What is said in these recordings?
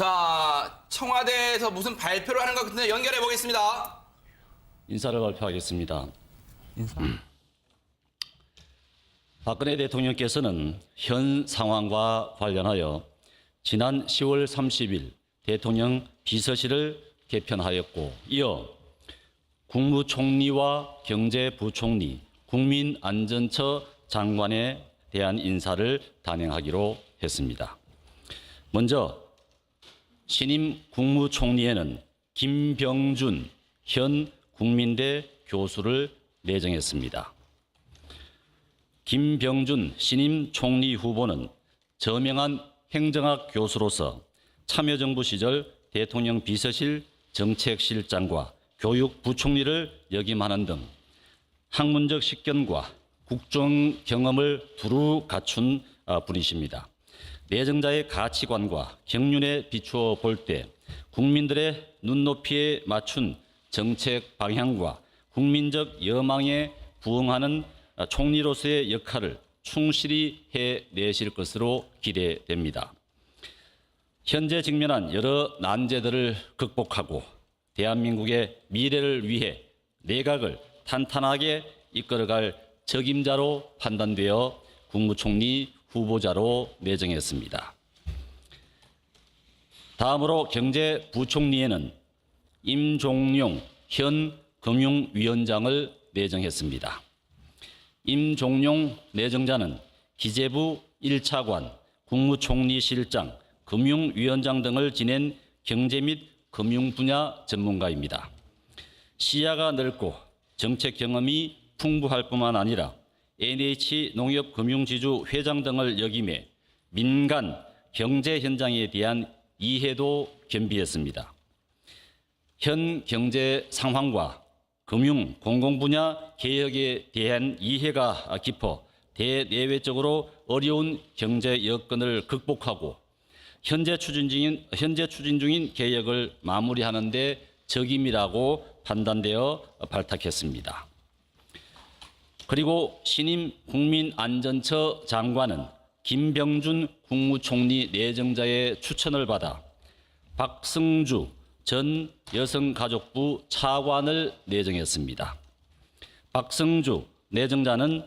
자, 청와대에서 무슨 발표를 하는 것 같은데 연결해 보겠습니다. 인사를 발표하겠습니다. 박근혜 대통령께서는 현 상황과 관련하여 지난 10월 30일 대통령 비서실을 개편하였고, 이어 국무총리와 경제부총리, 국민안전처 장관에 대한 인사를 단행하기로 했습니다. 먼저 신임 국무총리에는 김병준 현 국민대 교수를 내정했습니다. 김병준 신임 총리 후보는 저명한 행정학 교수로서 참여정부 시절 대통령 비서실 정책실장과 교육부총리를 역임하는 등 학문적 식견과 국정 경험을 두루 갖춘 분이십니다. 내정자의 가치관과 경륜에 비추어 볼 때 국민들의 눈높이에 맞춘 정책 방향과 국민적 여망에 부응하는 총리로서의 역할을 충실히 해내실 것으로 기대됩니다. 현재 직면한 여러 난제들을 극복하고 대한민국의 미래를 위해 내각을 탄탄하게 이끌어갈 적임자로 판단되어 국무총리 후보자로 내정했습니다. 다음으로 경제부총리에는 임종용 현 금융위원장을 내정했습니다. 임종용 내정자는 기재부 1차관, 국무총리실장, 금융위원장 등을 지낸 경제 및 금융 분야 전문가입니다. 시야가 넓고 정책 경험이 풍부할 뿐만 아니라 NH농협금융지주 회장 등을 역임해 민간 경제 현장에 대한 이해도 겸비했습니다. 현 경제 상황과 금융 공공 분야 개혁에 대한 이해가 깊어 대내외적으로 어려운 경제 여건을 극복하고 현재 추진 중인 개혁을 마무리하는 데 적임이라고 판단되어 발탁했습니다. 그리고 신임 국민안전처 장관은 김병준 국무총리 내정자의 추천을 받아 박승주 전 여성가족부 차관을 내정했습니다. 박승주 내정자는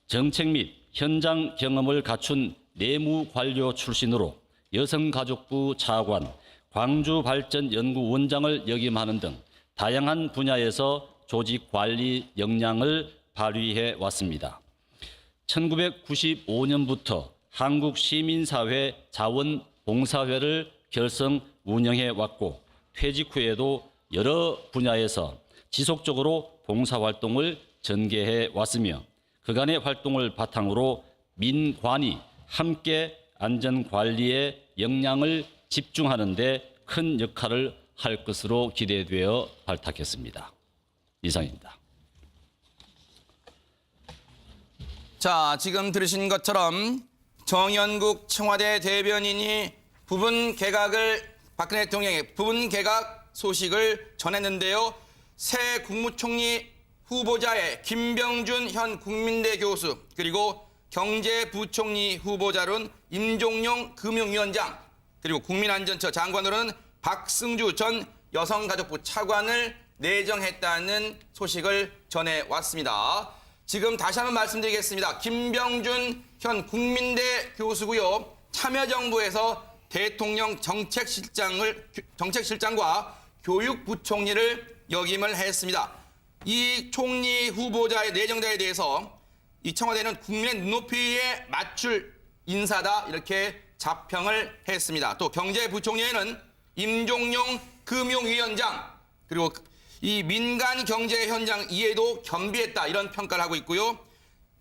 정책 및 현장 경험을 갖춘 내무관료 출신으로 여성가족부 차관, 광주발전연구원장을 역임하는 등 다양한 분야에서 조직관리 역량을 발휘해 왔습니다. 1995년부터 한국시민사회 자원봉사회를 결성 운영해 왔고 퇴직 후에도 여러 분야에서 지속적으로 봉사활동을 전개해 왔으며 그간의 활동을 바탕으로 민관이 함께 안전관리에 역량을 집중하는 데 큰 역할을 할 것으로 기대되어 발탁했습니다. 이상입니다. 자, 지금 들으신 것처럼 정연국 청와대 대변인이 부분 개각을 박근혜 대통령의 부분 개각 소식을 전했는데요. 새 국무총리 후보자의 김병준 현 국민대 교수 그리고 경제부총리 후보자로는 임종용 금융위원장 그리고 국민안전처 장관으로는 박승주 전 여성가족부 차관을 내정했다는 소식을 전해왔습니다. 지금 다시 한번 말씀드리겠습니다. 김병준 현 국민대 교수고요. 참여정부에서 대통령 정책실장과 교육부총리를 역임을 했습니다. 이 총리 후보자의 내정자에 대해서 이 청와대는 국민의 눈높이에 맞출 인사다 이렇게 자평을 했습니다. 또 경제부총리에는 임종용 금융위원장 그리고 이 민간 경제 현장 이해도 겸비했다 이런 평가를 하고 있고요.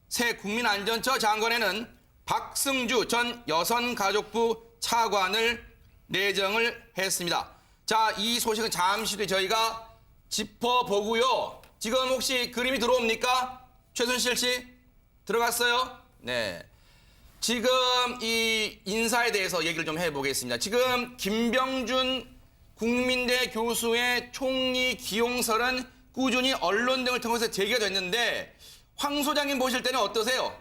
새 국민안전처 장관에는 박승주 전 여성가족부 차관을 내정을 했습니다. 자, 이 소식은 잠시 뒤에 저희가 짚어보고요. 지금 혹시 그림이 들어옵니까? 최순실 씨 들어갔어요? 네. 지금 이 인사에 대해서 얘기를 좀 해보겠습니다. 지금 김병준 국민대 교수의 총리 기용설은 꾸준히 언론 등을 통해서 제기가 됐는데 황 소장님 보실 때는 어떠세요?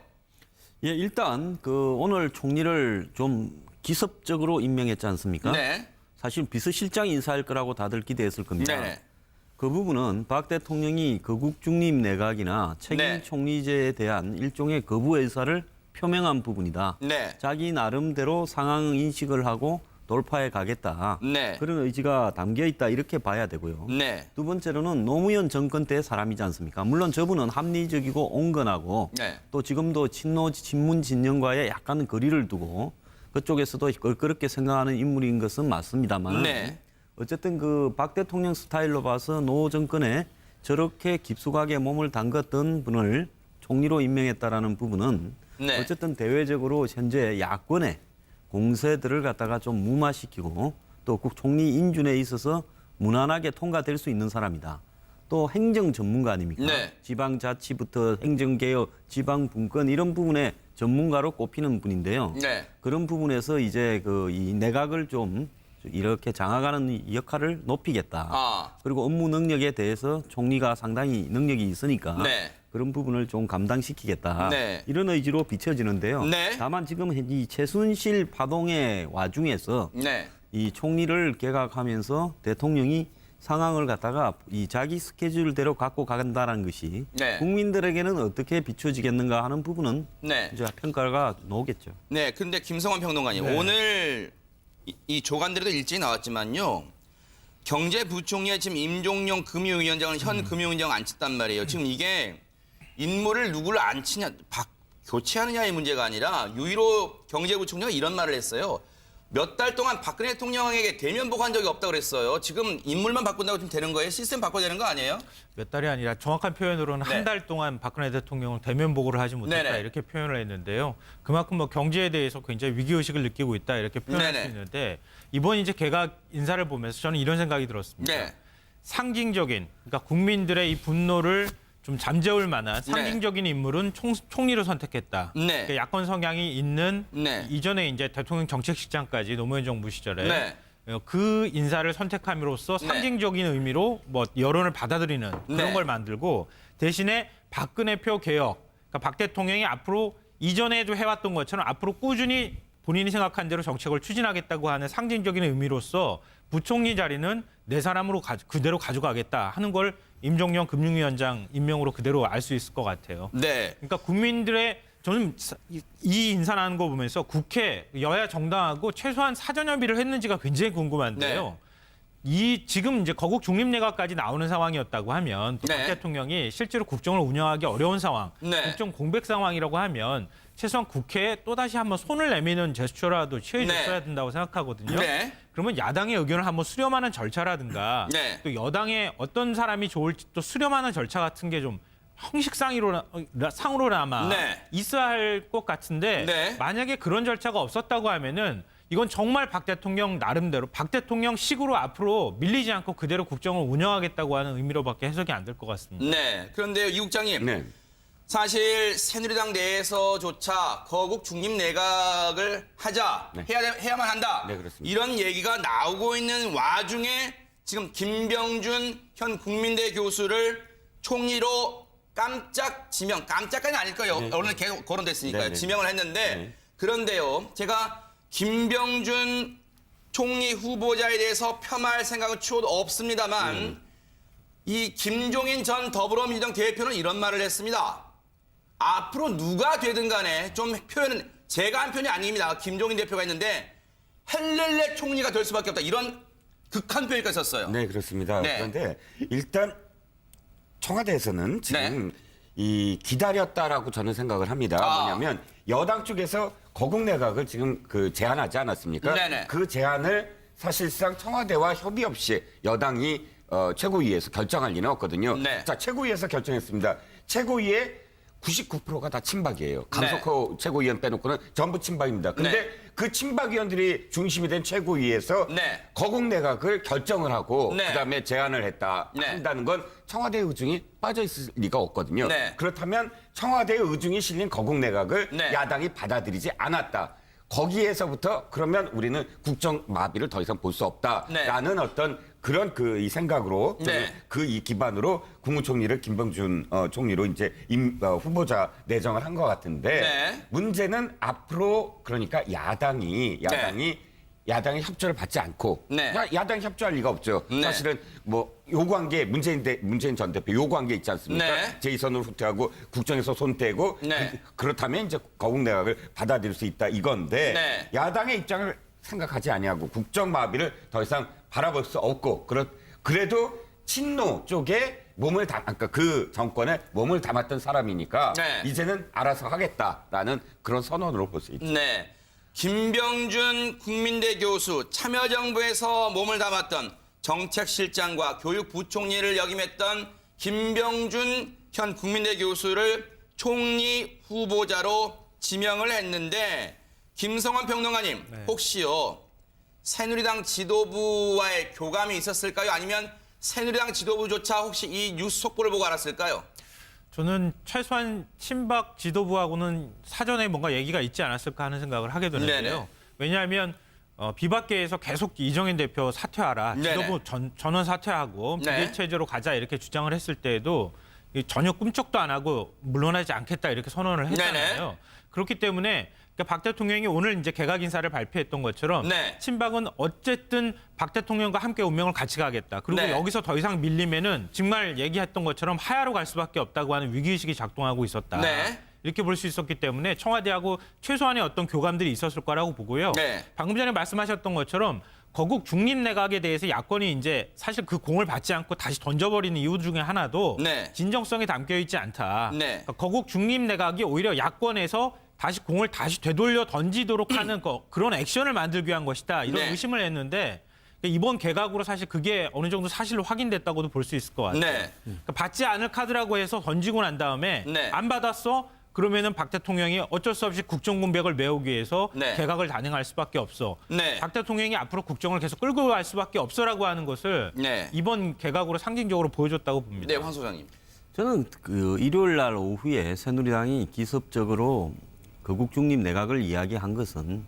예, 일단 오늘 총리를 좀 기습적으로 임명했지 않습니까? 네. 사실 비서실장 인사할 거라고 다들 기대했을 겁니다. 네. 그 부분은 박 대통령이 거국 중립 내각이나 책임 네. 총리제에 대한 일종의 거부 의사를 표명한 부분이다. 네. 자기 나름대로 상황 인식을 하고 돌파해 가겠다. 네. 그런 의지가 담겨 있다 이렇게 봐야 되고요. 네. 두 번째로는 노무현 정권 때 사람이지 않습니까? 물론 저분은 합리적이고 온건하고 네. 또 지금도 친노 친문 진영과의 약간 거리를 두고 그쪽에서도 껄끄럽게 생각하는 인물인 것은 맞습니다만 네. 어쨌든 그 박 대통령 스타일로 봐서 노 정권에 저렇게 깊숙하게 몸을 담갔던 분을 총리로 임명했다라는 부분은 네. 어쨌든 대외적으로 현재 야권의 공세들을 갖다가 좀 무마시키고 또 총리 인준에 있어서 무난하게 통과될 수 있는 사람이다. 또 행정 전문가 아닙니까? 네. 지방자치부터 행정개혁, 지방분권 이런 부분에 전문가로 꼽히는 분인데요. 네. 그런 부분에서 이제 그 이 내각을 좀 이렇게 장악하는 역할을 높이겠다. 아. 그리고 업무 능력에 대해서 총리가 상당히 능력이 있으니까 네. 그런 부분을 좀 감당시키겠다. 네. 이런 의지로 비춰지는데요. 네. 다만 지금 이 최순실 파동의 와중에서 네. 이 총리를 개각하면서 대통령이 상황을 갖다가 이 자기 스케줄대로 갖고 간다는 것이 네. 국민들에게는 어떻게 비춰지겠는가 하는 부분은 네. 이제 평가가 나오겠죠. 네. 근데 김성환 평론가님, 오늘 이 조간들에도 일찍 나왔지만요. 경제부총리에 지금 임종용 금융위원장을 현 금융위원장 앉혔단 말이에요. 지금 이게 인물을 누구를 앉히냐, 교체하느냐의 문제가 아니라 유일호 경제부총리가 이런 말을 했어요. 몇 달 동안 박근혜 대통령에게 대면보고한 적이 없다고 그랬어요. 지금 인물만 바꾼다고 지금 되는 거예요? 시스템 바꿔야 되는 거 아니에요? 몇 달이 아니라 정확한 표현으로는 네. 한 달 동안 박근혜 대통령을 대면 보고를 하지 못했다 네네. 이렇게 표현을 했는데요. 그만큼 뭐 경제에 대해서 굉장히 위기의식을 느끼고 있다 이렇게 표현할 네네. 수 있는데 이번 이제 개각 인사를 보면서 저는 이런 생각이 들었습니다. 네. 상징적인 그러니까 국민들의 이 분노를 좀 잠재울 만한 상징적인 인물은 총리로 선택했다. 네. 그러니까 야권 성향이 있는 네. 이전에 이제 대통령 정책실장까지 노무현 정부 시절에 네. 그 인사를 선택함으로써 상징적인 의미로 뭐 여론을 받아들이는 그런 네. 걸 만들고 대신에 박근혜표 개혁, 그러니까 박 대통령이 앞으로 이전에도 해왔던 것처럼 앞으로 꾸준히 본인이 생각한 대로 정책을 추진하겠다고 하는 상징적인 의미로서 부총리 자리는 내 사람으로 그대로 가져가겠다 하는 걸 임종용 금융위원장 임명으로 그대로 알 수 있을 것 같아요. 네. 그러니까 국민들의 저는 이 인사라는 거 보면서 국회 여야 정당하고 최소한 사전협의를 했는지가 굉장히 궁금한데요. 네. 이 지금 이제 거국 중립내각까지 나오는 상황이었다고 하면 또 박 네. 대통령이 실제로 국정을 운영하기 어려운 상황, 네. 국정 공백 상황이라고 하면 최소한 국회에 또다시 한번 손을 내미는 제스처라도 취해줬어야 네. 된다고 생각하거든요. 네. 그러면 야당의 의견을 한번 수렴하는 절차라든가 네. 또 여당의 어떤 사람이 좋을지 또 수렴하는 절차 같은 게 좀 형식상으로나마 네. 있어야 할 것 같은데 네. 만약에 그런 절차가 없었다고 하면은 이건 정말 박 대통령 나름대로 박 대통령 식으로 앞으로 밀리지 않고 그대로 국정을 운영하겠다고 하는 의미로밖에 해석이 안 될 것 같습니다. 네. 그런데요, 이 국장님. 네. 사실 새누리당 내에서조차 거국 중립 내각을 하자, 네. 해야만 한다. 네, 그렇습니다. 이런 얘기가 나오고 있는 와중에 지금 김병준 현 국민대 교수를 총리로 깜짝까지는 아닐 거예요. 언론에 계속 거론됐으니까요. 네, 네. 지명을 했는데 네. 그런데요, 제가 김병준 총리 후보자에 대해서 폄하할 생각은 추호도 없습니다만 이 김종인 전 더불어민주당 대표는 이런 말을 했습니다. 앞으로 누가 되든 간에 좀 표현은 제가 한 편이 아닙니다. 김종인 대표가 했는데 헬렐레 총리가 될 수밖에 없다. 이런 극한 표현까지 썼어요. 네, 그렇습니다. 네. 그런데 일단 청와대에서는 지금 이 기다렸다라고 저는 생각을 합니다. 뭐냐면 여당 쪽에서 거국 내각을 지금 그 제안하지 않았습니까? 네네. 그 제안을 사실상 청와대와 협의 없이 여당이 최고위에서 결정할 리는 없거든요. 네. 자, 최고위에서 결정했습니다. 최고위에 99%가 다 친박이에요. 강석호 최고위원 빼놓고는 전부 친박입니다. 근데 네. 그 친박위원들이 중심이 된 최고위에서 네. 거국 내각을 결정을 하고 네. 그다음에 제안을 네. 한다는 건 청와대의 의중이 빠져 있을 리가 없거든요. 네. 그렇다면 청와대의 의중이 실린 거국 내각을 네. 야당이 받아들이지 않았다. 거기에서부터 그러면 우리는 국정 마비를 더 이상 볼 수 없다라는 어떤 그런 이 생각으로 네. 그 이 기반으로 국무총리를 김병준 총리로 이제 후보자 내정을 한 것 같은데 네. 문제는 앞으로 그러니까 야당이 야당의 협조를 받지 않고 네. 야당이 협조할 리가 없죠. 네. 사실은 뭐 요구한 게 문재인 전 대표 요구한 게 있지 않습니까? 네. 제2선을 후퇴하고 국정에서 손 떼고 네. 그렇다면 이제 거국 내각을 받아들일 수 있다 이건데 네. 야당의 입장을 생각하지 아니하고 국정 마비를 더 이상 바라볼 수 없고 그래도 친노 쪽에 그러니까 그 정권에 몸을 담았던 사람이니까 네. 이제는 알아서 하겠다라는 그런 선언으로 볼 수 있죠. 네. 김병준 국민대 교수, 참여정부에서 몸을 담았던 정책실장과 교육부총리를 역임했던 김병준 현 국민대 교수를 총리 후보자로 지명을 했는데 김성환 평론가님, 혹시요 새누리당 지도부와의 교감이 있었을까요? 아니면 새누리당 지도부조차 혹시 이 뉴스 속보를 보고 알았을까요? 저는 최소한 친박 지도부하고는 사전에 뭔가 얘기가 있지 않았을까 하는 생각을 하게 되는데요. 네네. 왜냐하면 비박계에서 계속 이정현 대표 사퇴하라, 네네. 지도부 전원 사퇴하고 네. 비대체제로 가자 이렇게 주장을 했을 때에도 전혀 꿈쩍도 안 하고 물러나지 않겠다 이렇게 선언을 했잖아요. 네네. 그렇기 때문에 그러니까 박 대통령이 오늘 이제 개각 인사를 발표했던 것처럼 네. 친박은 어쨌든 박 대통령과 함께 운명을 같이 가겠다. 그리고 네. 여기서 더 이상 밀리면은 정말 얘기했던 것처럼 하야로 갈 수밖에 없다고 하는 위기의식이 작동하고 있었다. 네. 이렇게 볼 수 있었기 때문에 청와대하고 최소한의 어떤 교감들이 있었을 거라고 보고요. 네. 방금 전에 말씀하셨던 것처럼 거국 중립 내각에 대해서 야권이 이제 사실 그 공을 받지 않고 다시 던져버리는 이유 중에 하나도 네. 진정성이 담겨 있지 않다. 네. 그러니까 거국 중립 내각이 오히려 야권에서 다시 공을 다시 되돌려 던지도록 하는 그런 액션을 만들기 위한 것이다. 이런 네. 의심을 했는데 이번 개각으로 사실 그게 어느 정도 사실로 확인됐다고도 볼 수 있을 것 같아요. 네. 그러니까 받지 않을 카드라고 해서 던지고 난 다음에 네. 안 받았어? 그러면은 박 대통령이 어쩔 수 없이 국정 공백을 메우기 위해서 네. 개각을 단행할 수밖에 없어. 네. 박 대통령이 앞으로 국정을 계속 끌고 갈 수밖에 없어라고 하는 것을 네. 이번 개각으로 상징적으로 보여줬다고 봅니다. 네, 황 소장님. 저는 그 일요일 날 오후에 새누리당이 기습적으로 거국 중립 내각을 이야기한 것은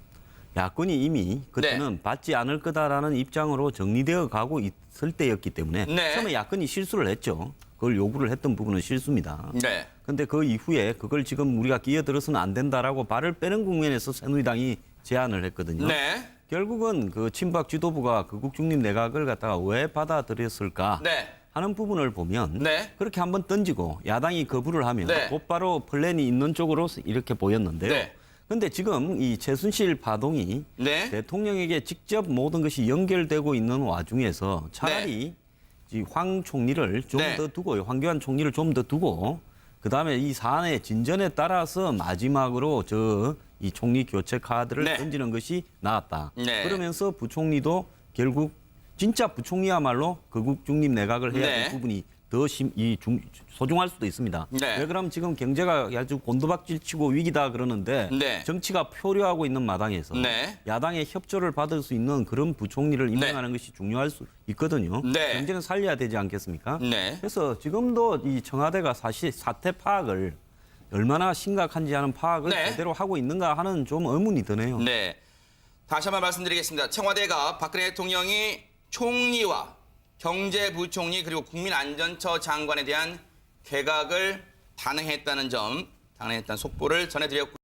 야권이 이미 그때는 받지 않을 거다라는 입장으로 정리되어 가고 있을 때였기 때문에 네. 처음에 야권이 실수를 했죠. 그걸 요구를 했던 부분은 실수입니다. 네. 근데 그 이후에 그걸 지금 우리가 끼어들어서는 안 된다라고 발을 빼는 국면에서 새누리당이 제안을 했거든요. 네. 결국은 그 친박 지도부가 거국 중립 내각을 갖다가 왜 받아들였을까 네. 하는 부분을 보면 네. 그렇게 한번 던지고 야당이 거부를 하면 네. 곧바로 플랜이 있는 쪽으로 이렇게 보였는데요. 네. 근데 지금 이 최순실 파동이 네. 대통령에게 직접 모든 것이 연결되고 있는 와중에서 차라리 이 황 총리를 좀 네. 더 두고 황교안 총리를 좀 더 두고 그다음에 이 사안의 진전에 따라서 마지막으로 이 총리 교체 카드를 네. 던지는 것이 나았다. 네. 그러면서 부총리도 결국 진짜 부총리야말로 거국 중립 내각을 해야 될 네. 부분이 더 소중할 수도 있습니다. 네. 왜 그러면 지금 경제가 아주 곤두박질치고 위기다 그러는데 네. 정치가 표류하고 있는 마당에서 네. 야당의 협조를 받을 수 있는 그런 부총리를 임명하는 것이 중요할 수 있거든요. 네. 경제는 살려야 되지 않겠습니까? 네. 그래서 지금도 이 청와대가 사실 사태 파악을 얼마나 심각한지 하는 파악을 네. 제대로 하고 있는가 하는 좀 의문이 드네요. 네. 다시 한번 말씀드리겠습니다. 청와대가 박근혜 대통령이 총리와 경제부총리 그리고 국민안전처 장관에 대한 개각을 단행했다는 속보를 전해드렸고